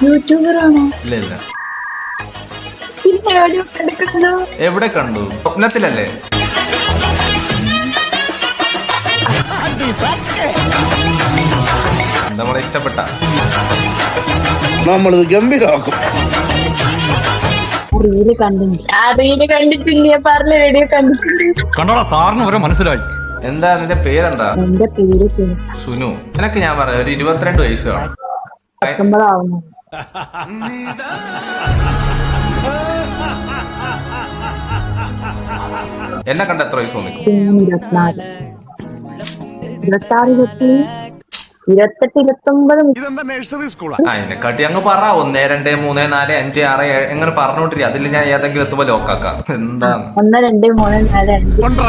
യൂട്യൂബറാണോ? ഇല്ല ഇല്ല. പിന്നെ എവിടെയോ കണ്ടിട്ടുണ്ടല്ലോ. എവിടെ കണ്ടു? സ്വപ്നത്തിലല്ലേ? എന്താ നമ്മളെ ഇഷ്ടപ്പെട്ട? നമ്മളിത് ഗംഭീരമാക്കും. റീല് കണ്ടിട്ടുണ്ട്. ആ റീല് കണ്ടിട്ടില്ല, പറഞ്ഞ വീഡിയോ കണ്ടിട്ടുണ്ട്. കണ്ടോടാ, സാറിന് ഓരോ മനസ്സിലായി. എന്താ നിന്റെ പേരെന്താ? എന്റെ പേര് സുനു. സുനു. നിനക്ക് ഞാൻ പറയാം, ഒരു 22 വയസ്സ് കാണും. 19 ആവുന്നു. എന്നെ കണ്ട എത്ര വയസ്സ് തോന്നിക്കും? 24, 26, 28, 29. അതിനെക്കാട്ടി അങ്ങ് പറ. 1, 2, 3, 4, 5, 6, 7 എങ്ങനെ പറഞ്ഞോട്ടിരി. അതിൽ ഞാൻ ഏതെങ്കിലും എത്തുമ്പോ ലോക്കാക്കാം. എന്താ 1, 2, 3, 4, 5.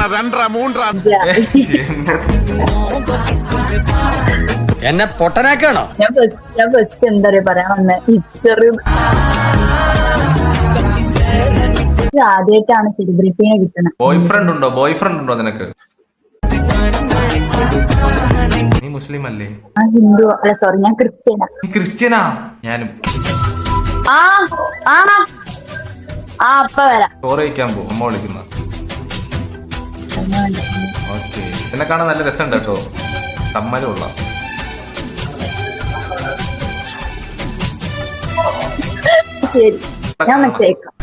എന്നെ പൊട്ടനാക്കാണോ? ഞാൻ ഫസ്റ്റ് എന്താ പറയാൻ വന്ന ഹിസ്റ്ററി. ആദ്യമായിട്ടാണ് സെലിബ്രിറ്റീനെ കിട്ടണത്. ബോയ് ഫ്രണ്ട് ഉണ്ടോ നിനക്ക്? നീ മുസ്ലിം അല്ലേ? ആ ഹിന്ദു. അല്ല സോറി, ഞാൻ ക്രിസ്ത്യനാ. നീ ക്രിസ്ത്യനാ? ഞാനും. അപ്പ വരാം. ചോറ് കഴിക്കാൻ പോകും, അമ്മ വിളിക്കുന്ന. ഓക്കെ. എന്നെ കാണാൻ നല്ല രസമുണ്ട് കേട്ടോ. കമ്മലുള്ള. ശരി, ഞാൻ മനസ്സിലാക്കാം.